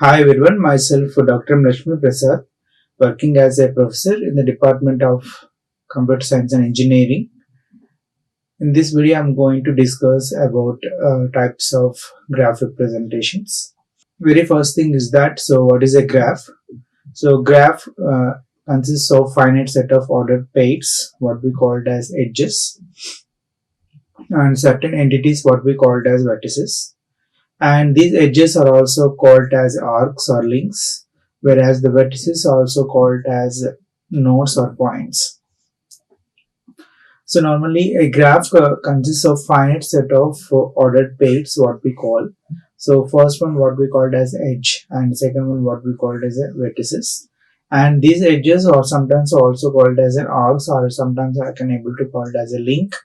Hi everyone, myself Dr. Lakshmi Prasad, working as a professor in the Department of Computer Science and Engineering. In this video, I'm going to discuss about types of graph representations. Very first thing is that, so what is a graph? So graph consists of finite set of ordered pairs, what we called as edges, and certain entities, what we called as vertices. And these edges are also called as arcs or links, whereas the vertices are also called as nodes or points. So normally a graph consists of finite set of ordered pairs, what we call. So first one what we called as edge, and second one what we called as vertices. And these edges are sometimes also called as an arcs, or sometimes I can able to call it as a link.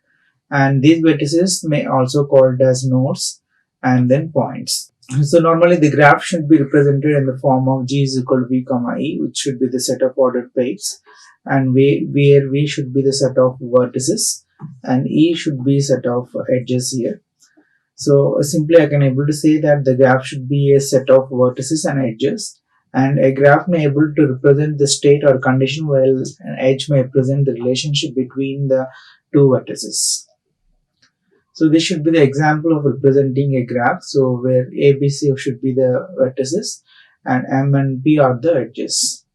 And these vertices may also called as nodes and then points. So normally the graph should be represented in the form of G is equal to V comma E, which should be the set of ordered pairs, and where V should be the set of vertices and E should be set of edges here. So simply I can able to say that the graph should be a set of vertices and edges, and a graph may able to represent the state or condition, while an edge may represent the relationship between the two vertices. So this should be the example of representing a graph. So where A, B, C should be the vertices and M and P are the edges.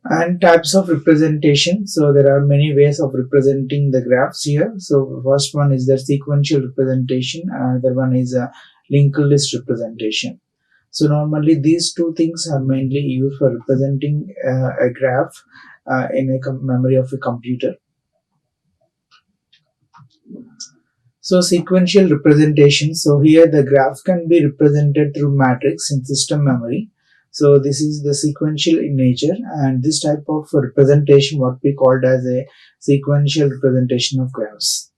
And types of representation. So there are many ways of representing the graphs here. So first one is the sequential representation, another one is a linked list representation. So normally these two things are mainly used for representing a graph in a memory of a computer. So sequential representation. So here the graph can be represented through matrix in system memory. So this is the sequential in nature, and this type of representation what we called as a sequential representation of graphs.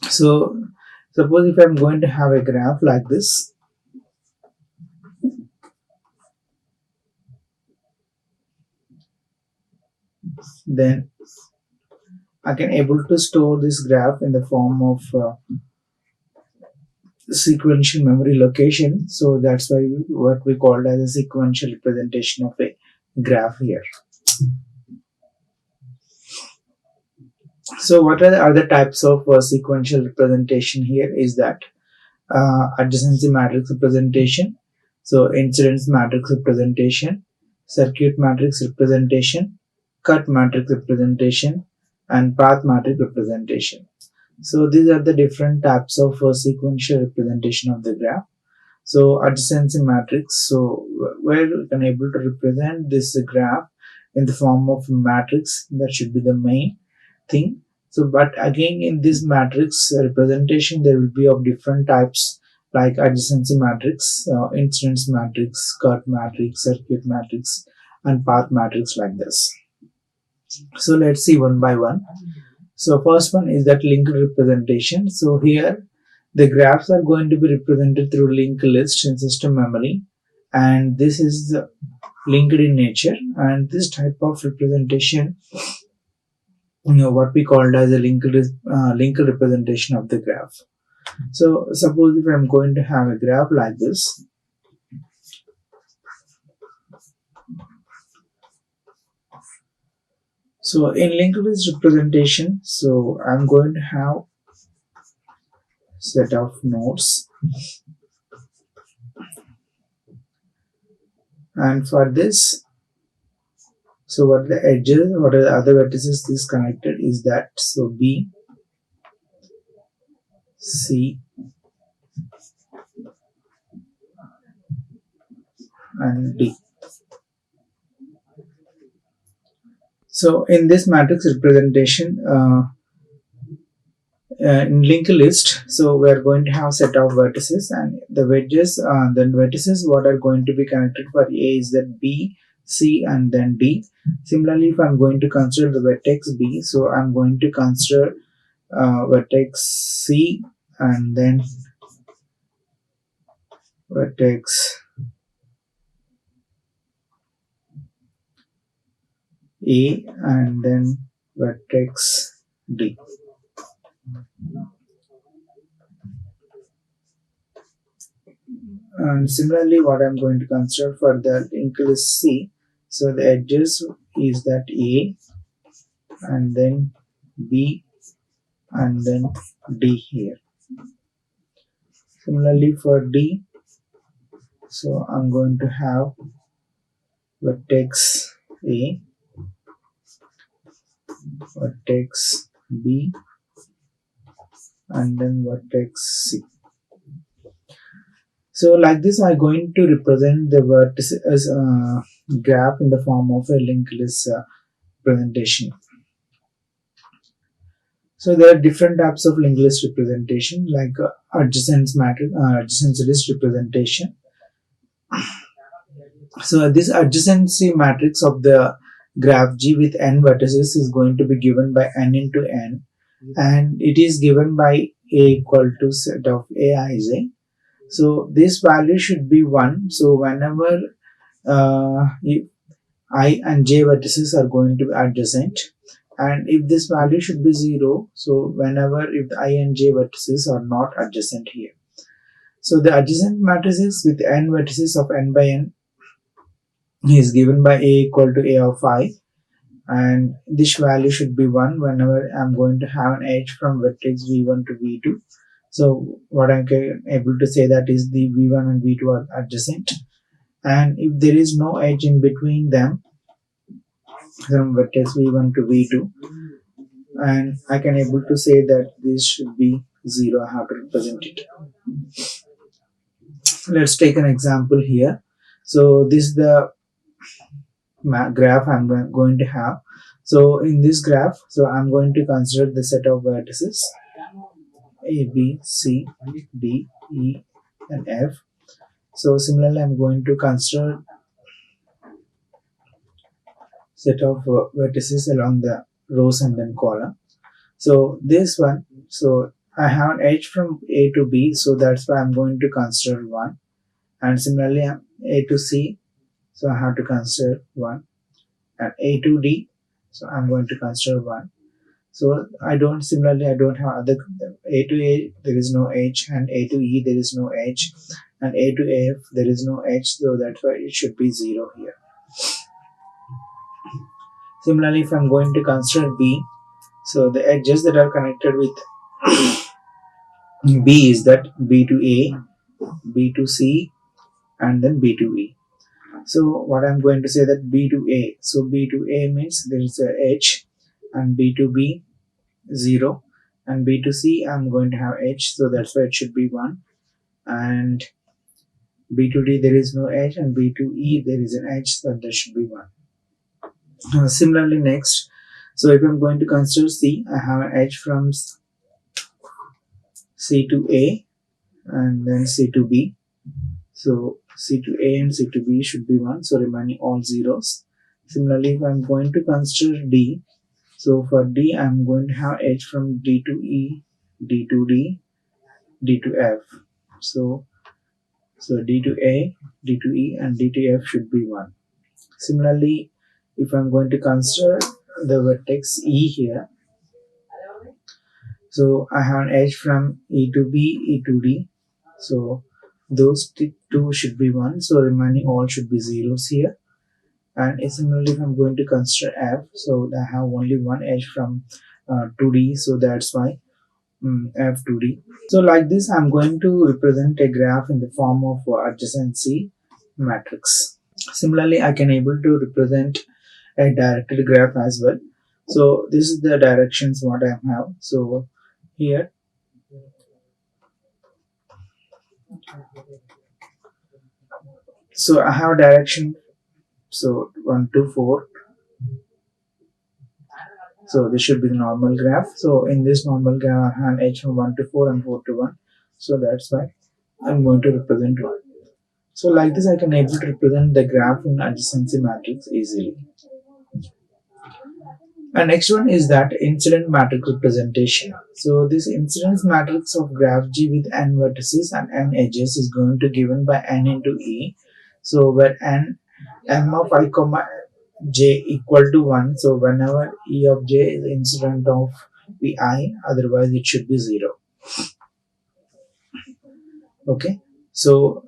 So suppose if I'm going to have a graph like this, then I can able to store this graph in the form of sequential memory location. So that's why what we called as a sequential representation of a graph here. So what are the other types of sequential representation here is that adjacency matrix representation, so incidence matrix representation, circuit matrix representation, cut matrix representation, and path matrix representation. So these are the different types of sequential representation of the graph. So adjacency matrix, so where we can able to represent this graph in the form of matrix, that should be the main thing. So but again in this matrix representation there will be of different types like adjacency matrix, incidence matrix, cut matrix, circuit matrix, and path matrix, like this. So let's see one by one. So first one is that linked representation. So here the graphs are going to be represented through linked list in system memory, and this is linked in nature, and this type of representation, what we called as a linked representation of the graph. So suppose if I'm going to have a graph like this, so in linked list representation, so I'm going to have set of nodes, and for this, so what are the edges, what are the other vertices this connected is that, so B, C, and D. So in this matrix representation, in linked list, so we are going to have set of vertices, and the wedges, then vertices what are going to be connected for A is that B, C, and then D. Similarly, if I'm going to consider the vertex B, so I'm going to consider vertex C and then vertex A and then vertex D. And similarly, what I'm going to consider for the linked list C, so the edges is that A and then B and then D here. Similarly for D, so I'm going to have vertex A, vertex B, and then vertex C. So like this, I'm going to represent the vertices as a graph in the form of a linked list presentation. So there are different types of linked list representation, like adjacency matrix, adjacency list representation. So this adjacency matrix of the graph G with n vertices is going to be given by n into n, and it is given by A equal to set of Aij. So this value should be 1. So whenever I and j vertices are going to be adjacent, and if this value should be 0, so whenever if the I and j vertices are not adjacent here. So the adjacent matrices with n vertices of n by n is given by A equal to A of I, and this value should be 1 whenever I'm going to have an edge from vertex v1 to v2. So what I'm able to say that is the v1 and v2 are adjacent, and if there is no edge in between them from vertex v1 to v2, and I can able to say that this should be 0. I have to represent it. Let's take an example here. So this is the graph I'm going to have. So in this graph, so I'm going to consider the set of vertices A, B, C, D, E, and F. So similarly, I'm going to consider set of vertices along the rows and then column. So this one, so I have an edge from A to B, so that's why I'm going to consider 1. And similarly, A to C, so I have to consider 1. And A to D, so I'm going to consider 1. So I don't have other A to A, there is no edge, and A to E, there is no edge, and A to F, there is no edge, so that's why it should be 0 here. Similarly, if I'm going to consider B, so the edges that are connected with B is that B to A, B to C, and then B to E. So what I'm going to say that B to A, so B to A means there is a edge, and B to B 0, and B to C I'm going to have edge, so that's why it should be 1, and B to D there is no edge, and B to E there is an edge, so that should be 1. Similarly next, so if I'm going to consider C, I have an edge from C to A and then C to B, so C to A and C to B should be 1, so remaining all zeros. Similarly, if I'm going to consider D, so for D I'm going to have edge from D to E, D to D, D to F. So D to A, D to E, and D to F should be 1. Similarly, if I'm going to consider the vertex E here, so I have an edge from E to B, E to D, so those two should be 1, so remaining all should be zeros here. And similarly, if I'm going to consider F, so I have only one edge from 2D, so that's why F 2D. So like this, I'm going to represent a graph in the form of adjacency matrix. Similarly, I can able to represent a directed graph as well. So this is the directions what I have. So here, so I have direction, so 1 to 4. So this should be the normal graph. So in this normal graph, I have an edge from 1 to 4 and 4 to 1. So that's why I'm going to represent 1. So like this, I can able to represent the graph in adjacency matrix easily. And next one is that incident matrix representation. So this incidence matrix of graph G with n vertices and n edges is going to given by n into E. So where m of I comma j equal to 1, so whenever E of j is incident of vi, otherwise it should be 0. Okay, so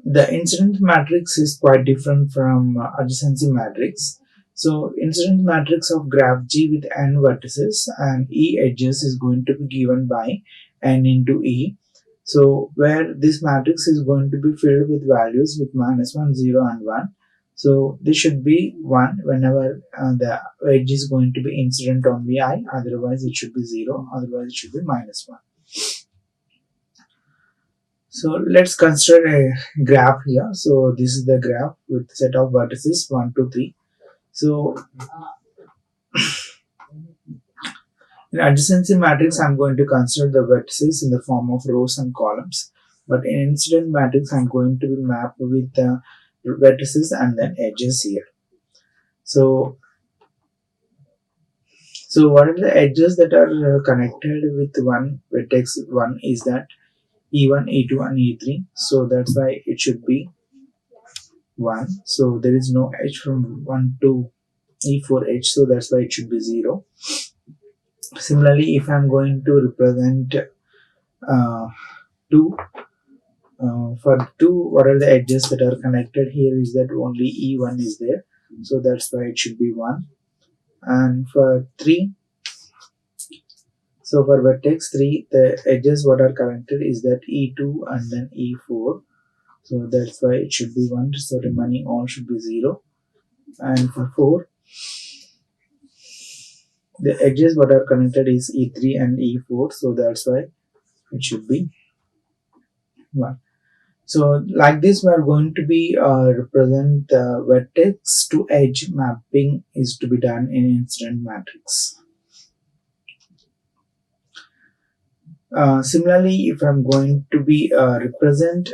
The incidence matrix is quite different from adjacency matrix. So incidence matrix of graph G with n vertices and e edges is going to be given by n into e. So where this matrix is going to be filled with values with -1, 0 and 1. So this should be 1 whenever the edge is going to be incident on vi, otherwise it should be 0, otherwise it should be -1. So let's consider a graph here. So this is the graph with set of vertices 1, 2, 3. So in adjacency matrix, I'm going to consider the vertices in the form of rows and columns. But in incident matrix, I'm going to be mapped with the vertices and then edges here. So what are the edges that are connected with one vertex? One is that E1, E2 and E3. So that's why it should be 1. So there is no edge from 1 to E4 edge, so that's why it should be 0. Similarly, if I'm going to represent 2, for 2, what are the edges that are connected here is that only E1 is there, so that's why it should be 1. And for 3, so for vertex 3, the edges what are connected is that E2 and then E4, so that's why it should be 1, so remaining all should be 0. And for 4, the edges what are connected is E3 and E4, so that's why it should be 1. So like this, we are going to be represent the vertex to edge mapping is to be done in incident matrix. Similarly, if I'm going to be represent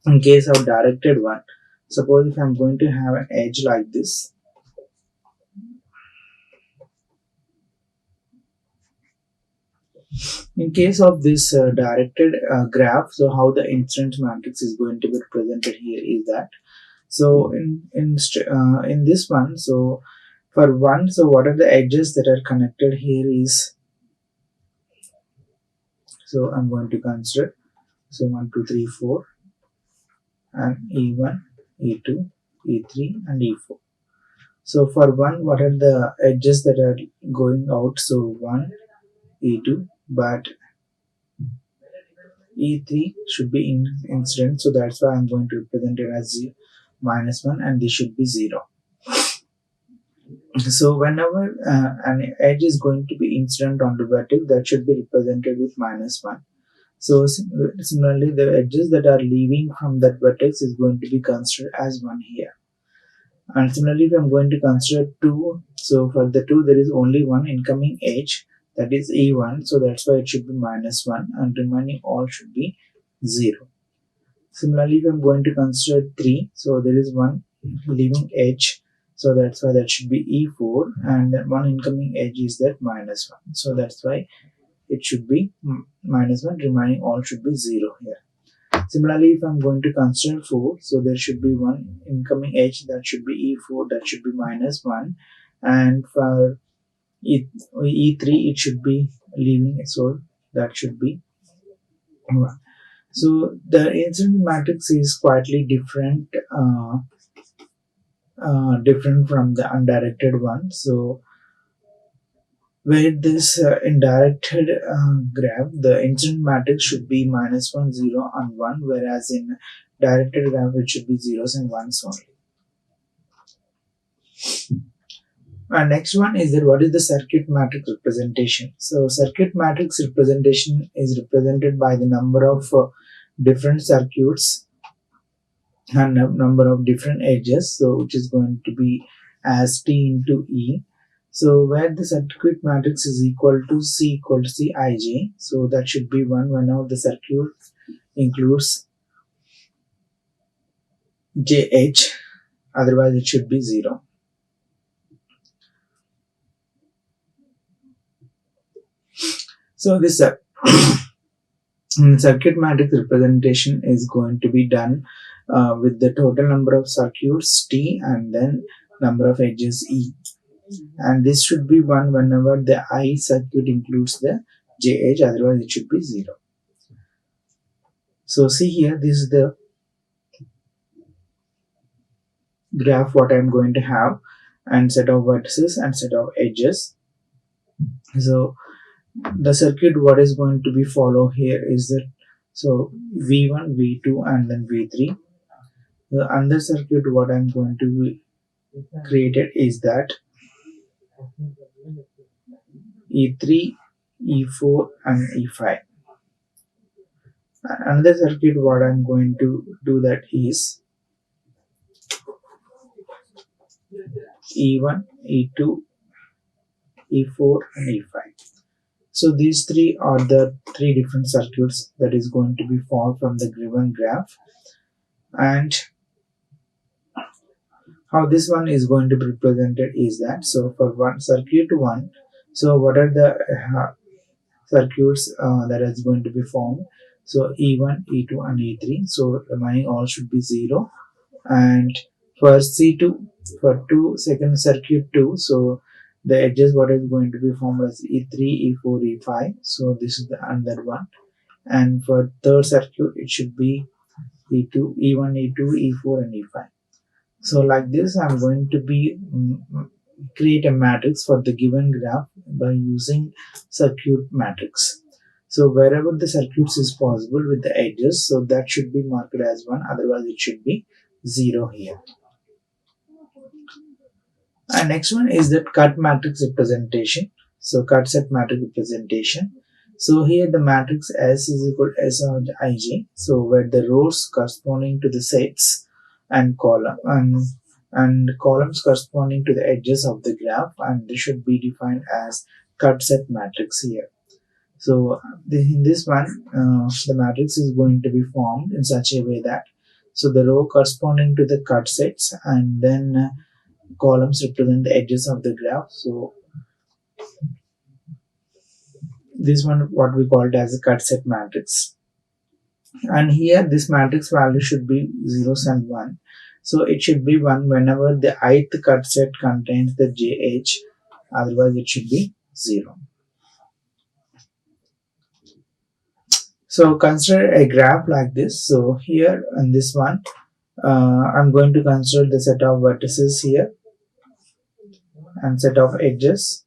in case of directed one, suppose if I'm going to have an edge like this. In case of this directed graph, so how the incident matrix is going to be represented here is that, so in this one, so for 1, so what are the edges that are connected here is, so I'm going to consider, so 1, 2, 3, 4 and E1, E2, E3 and E4. So for 1, what are the edges that are going out? So 1, E2, but E3 should be in incident, so that's why I'm going to represent it as -1 and this should be 0. So whenever an edge is going to be incident on the vertex, that should be represented with -1. So similarly, the edges that are leaving from that vertex is going to be considered as 1 here. And similarly, if I'm going to consider 2, so for the 2 there is only one incoming edge, that is E1, so that's why it should be -1 and remaining all should be 0. Similarly, if I'm going to consider 3, so there is one leaving edge, so that's why that should be E4 and then one incoming edge is that -1, so that's why it should be -1, remaining all should be 0 here. Similarly, if I'm going to consider 4, so there should be one incoming edge, that should be E4, that should be -1, and for E3 it should be leaving, so that should be 1. So the incident matrix is quietly different from the undirected one. So where this indirected graph, the incident matrix should be -1, 0 and 1, whereas in directed graph it should be zeros and ones only. And next one is that what is the circuit matrix representation? So circuit matrix representation is represented by the number of different circuits and number of different edges, so which is going to be as T into E. So where the circuit matrix is equal to C Ij, so that should be 1 whenever the circuit includes JH, otherwise it should be 0. So this circuit matrix representation is going to be done with the total number of circuits T and then number of edges E. And this should be 1 whenever the I circuit includes the JH, otherwise it should be 0. So see here, this is the graph what I'm going to have, and set of vertices and set of edges. So the circuit what is going to be follow here is that, so V1, V2 and then V3. The other circuit what I'm going to be created is that E3, E4 and E5. Another circuit what I'm going to do that is E1, E2, E4 and E5. So these three are the three different circuits that is going to be formed from the given graph. And how this one is going to be represented is that, so for one circuit 1, so what are the circuits that is going to be formed? So E1, E2 and E3, so remaining all should be 0. And for C2, for second circuit 2, so the edges what is going to be formed as E3, E4, E5, so this is the another one. And for third circuit it should be E2, E1, E2, E4 and E5. So like this I'm going to be create a matrix for the given graph by using circuit matrix. So wherever the circuits is possible with the edges, so that should be marked as 1, otherwise it should be 0 here. And next one is that cut matrix representation. So cut set matrix representation. So here the matrix S is equal to S or Ij. So where the rows corresponding to the sets and columns corresponding to the edges of the graph, and this should be defined as cut set matrix here. So in this one, the matrix is going to be formed in such a way that, so the row corresponding to the cut sets and then columns represent the edges of the graph. So this one what we call it as a cut set matrix. And here this matrix value should be 0s and 1. So it should be 1 whenever the ith cut set contains the JH, otherwise it should be 0. So consider a graph like this. So here in this one, I'm going to consider the set of vertices here and set of edges.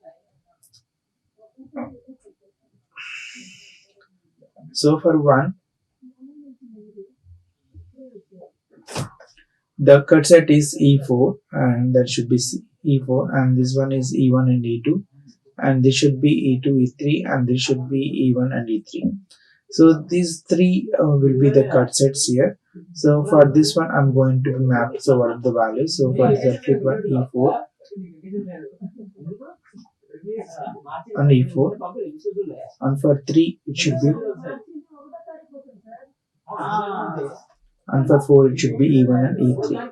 So for one, the cut set is E4, and that should be E4, and this one is E1 and E2, and this should be E2, E3, and this should be E1 and E3. So these three will be the cut sets here. So for this one I'm going to map, so what are the values? So for the circuit one, E4 and E4, and for 3 it should be, and for 4 it should be E1 and E3.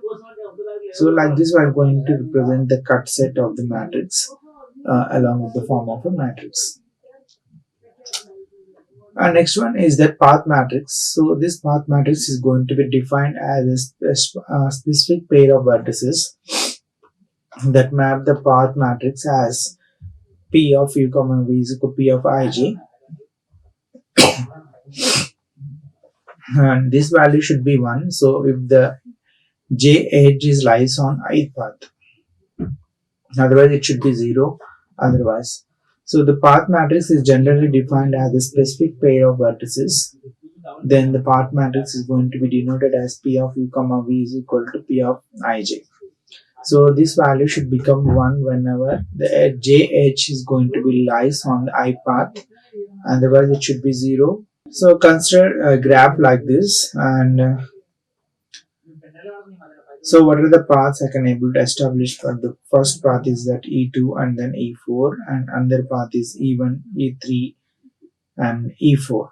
So like this we are going to represent the cut set of the matrix along with the form of a matrix. And next one is that path matrix. So this path matrix is going to be defined as a specific pair of vertices that map the path matrix as P of U, V is equal to P of Ij, and this value should be 1. So if the J edge is lies on ith path, otherwise it should be 0 otherwise. So the path matrix is generally defined as a specific pair of vertices. Then the path matrix is going to be denoted as P of U, V is equal to P of Ij. So this value should become 1 whenever the JH is going to be lies on the I path, otherwise it should be 0. So consider a graph like this, and so what are the paths I can able to establish? For the first path is that E2 and then E4, and another path is E1, E3 and E4.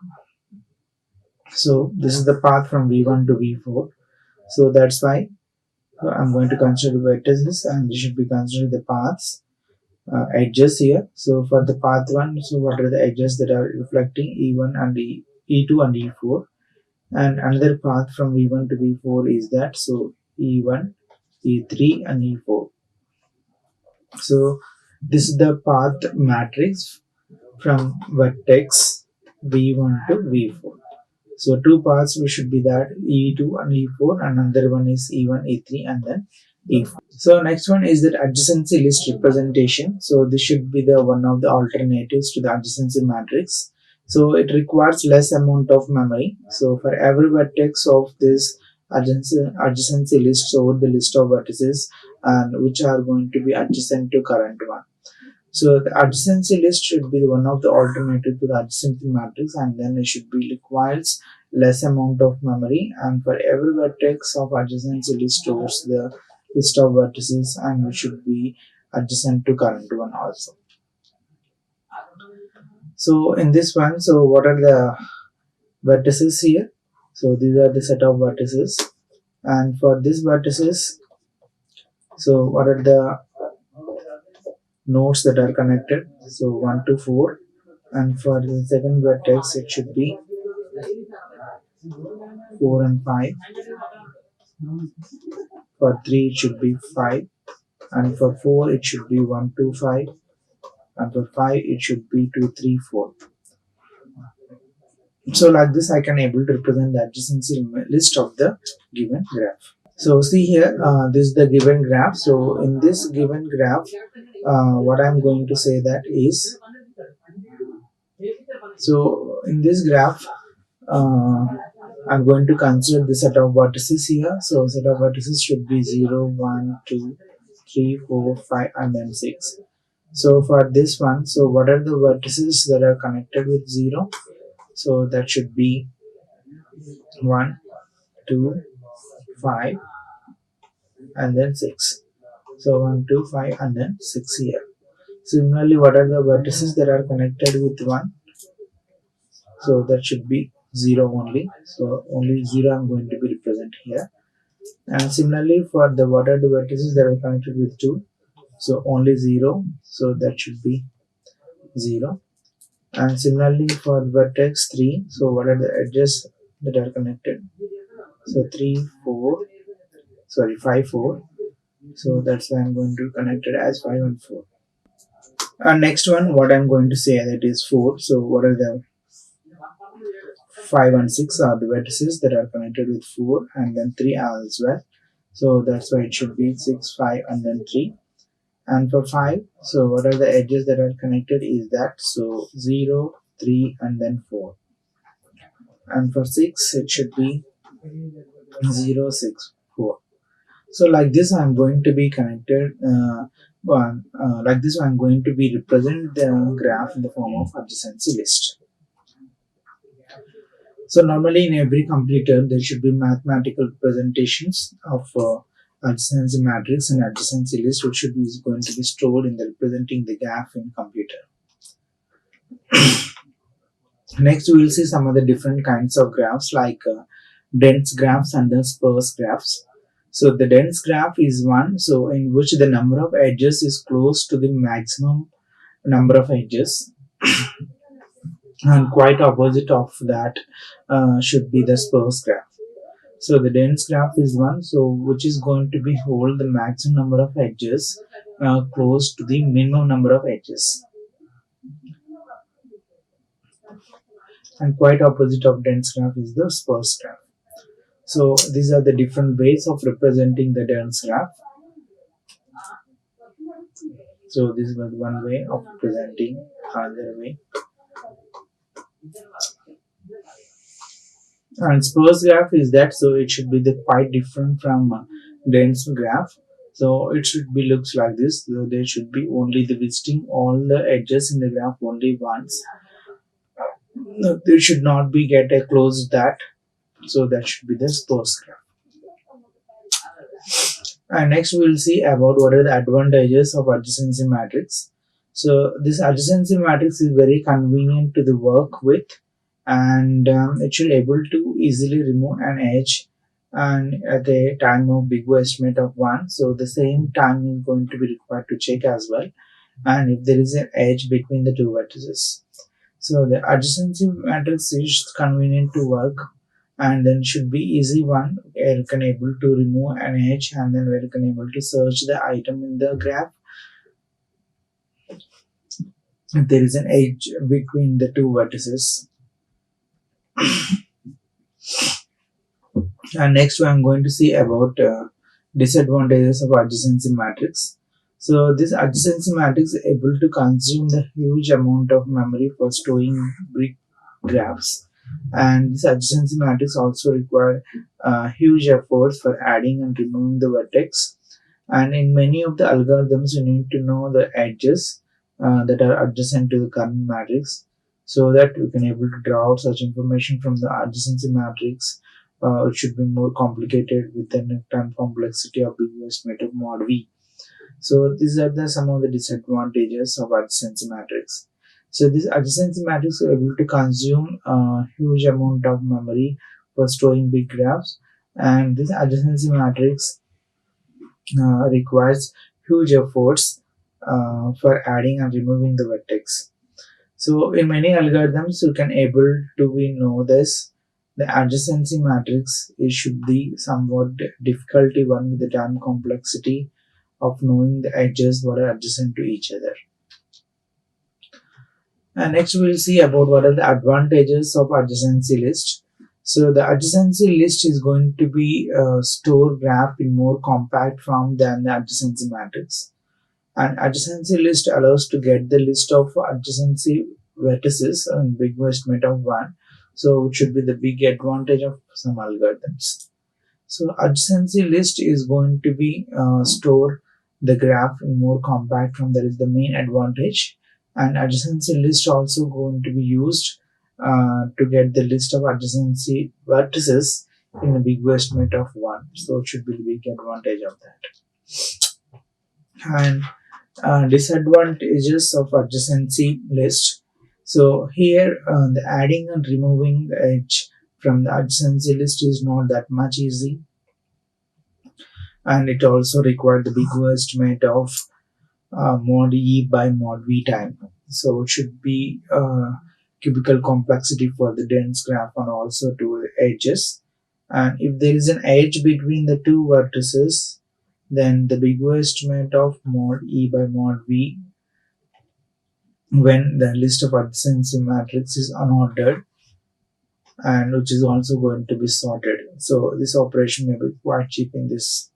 So this is the path from V1 to V4. So that's why I'm going to consider vertices, and this should be considered the paths, edges here. So for the path 1, so what are the edges that are reflecting E1 and E2 and E4, and another path from V1 to V4 is that, so E1, E3 and E4. So this is the path matrix from vertex V1 to V4. So two paths should be that E2 and E4, and another one is E1, E3, and then E4. So next one is that adjacency list representation. So this should be the one of the alternatives to the adjacency matrix. So it requires less amount of memory. So for every vertex of this adjacency list over the list of vertices and which are going to be adjacent to current one. So the adjacency list should be one of the alternative to the adjacency matrix, and then it should be requires less amount of memory, and for every vertex of adjacency list stores the list of vertices and it should be adjacent to current one also. So in this one, so what are the vertices here? So these are the set of vertices, and for these vertices, so what are the nodes that are connected? So 1 to 4, and for the second vertex it should be 4 and 5. For 3 it should be 5, and for 4 it should be 1 2 5, and for 5 it should be 2 3 4. So like this I can able to represent the adjacency list of the given graph. So see here, this is the given graph. So in this given graph, what I'm going to say that is, so in this graph, I'm going to consider the set of vertices here. So set of vertices should be 0, 1, 2, 3, 4, 5, and then 6. So for this one, so what are the vertices that are connected with 0? So that should be 1, 2, 5, and then 6. So 1, 2, 5, and then 6 here. Similarly, what are the vertices that are connected with 1? So that should be 0 only. So only 0 I'm going to be represent here. And similarly for the what are the vertices that are connected with 2? So only 0. So that should be 0. And similarly for vertex 3, so what are the edges that are connected? So 3, 4, sorry 5, 4. So that's why I'm going to connect it as 5 and 4. And next one, what I'm going to say that is 4. So what are the 5 and 6 are the vertices that are connected with 4, and then 3 as well. So that's why it should be 6, 5, and then 3. And for 5, so what are the edges that are connected is that, so 0, 3, and then 4. And for 6, it should be 0, 6, 4. So like this I'm going to be connected, like this I'm going to be represent the graph in the form of adjacency list. So normally in every computer there should be mathematical representations of adjacency matrix and adjacency list, which should be going to be stored in the representing the graph in computer. Next we will see some of the different kinds of graphs like dense graphs and the sparse graphs. So the dense graph is one so in which the number of edges is close to the maximum number of edges, and quite opposite of that should be the sparse graph. So the dense graph is one so which is going to be hold the maximum number of edges close to the minimum number of edges, and quite opposite of dense graph is the sparse graph. So these are the different ways of representing the dense graph. So this was one way of presenting, another way. And sparse graph is that so it should be the quite different from dense graph. So it should be looks like this. So there should be only the visiting all the edges in the graph only once. No, there should not be get a close that. So that should be the sparse graph. And next we will see about what are the advantages of adjacency matrix. So this adjacency matrix is very convenient to the work with, and it should able to easily remove an edge and at a time of big O estimate of 1. So the same time is going to be required to check as well, and if there is an edge between the two vertices. So the adjacency matrix is convenient to work, and then should be easy one where you can able to remove an edge, and then where you can able to search the item in the graph if there is an edge between the two vertices. And next I'm going to see about disadvantages of adjacency matrix. So this adjacency matrix is able to consume the huge amount of memory for storing big graphs, and this adjacency matrix also require huge efforts for adding and removing the vertex. And in many of the algorithms you need to know the edges that are adjacent to the current matrix, so that you can able to draw out such information from the adjacency matrix. It should be more complicated with the time complexity of big estimate of mod v. So these are some of the disadvantages of adjacency matrix. So this adjacency matrix is able to consume a huge amount of memory for storing big graphs, and this adjacency matrix requires huge efforts for adding and removing the vertex. So in many algorithms, you can able to we know this. The adjacency matrix it should be somewhat difficulty one with the time complexity of knowing the edges that are adjacent to each other. And next we'll see about what are the advantages of adjacency list. So the adjacency list is going to be store graph in more compact form than the adjacency matrix. And adjacency list allows to get the list of adjacency vertices in big estimate of 1. So it should be the big advantage of some algorithms. So adjacency list is going to be store the graph in more compact form. That is the main advantage. And adjacency list also going to be used to get the list of adjacency vertices in a big estimate of 1. So it should be the big advantage of that. And disadvantages of adjacency list. So here the adding and removing the edge from the adjacency list is not that much easy, and it also required the big estimate of mod e by mod v time. So it should be cubical complexity for the dense graph and also to the edges. And if there is an edge between the two vertices, then the big estimate of mod e by mod v when the list of adjacency matrix is unordered, and which is also going to be sorted. So this operation may be quite cheap in this.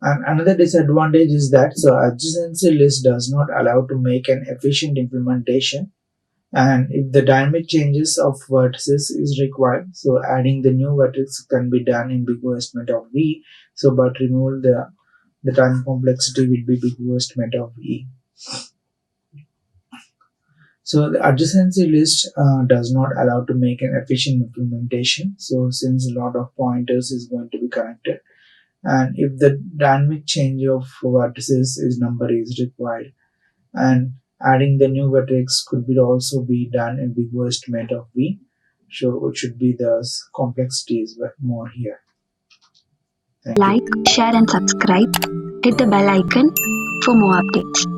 And another disadvantage is that so adjacency list does not allow to make an efficient implementation, and if the dynamic changes of vertices is required, so adding the new vertex can be done in big O estimate of v. So but remove the time complexity will be big O estimate of e. So the adjacency list does not allow to make an efficient implementation. So since a lot of pointers is going to be connected, and if the dynamic change of vertices is number is required, and adding the new vertex could be also be done in big O estimate of v. So it should be the complexity is more here. Thank you. Like, share and subscribe. Hit the bell icon for more updates.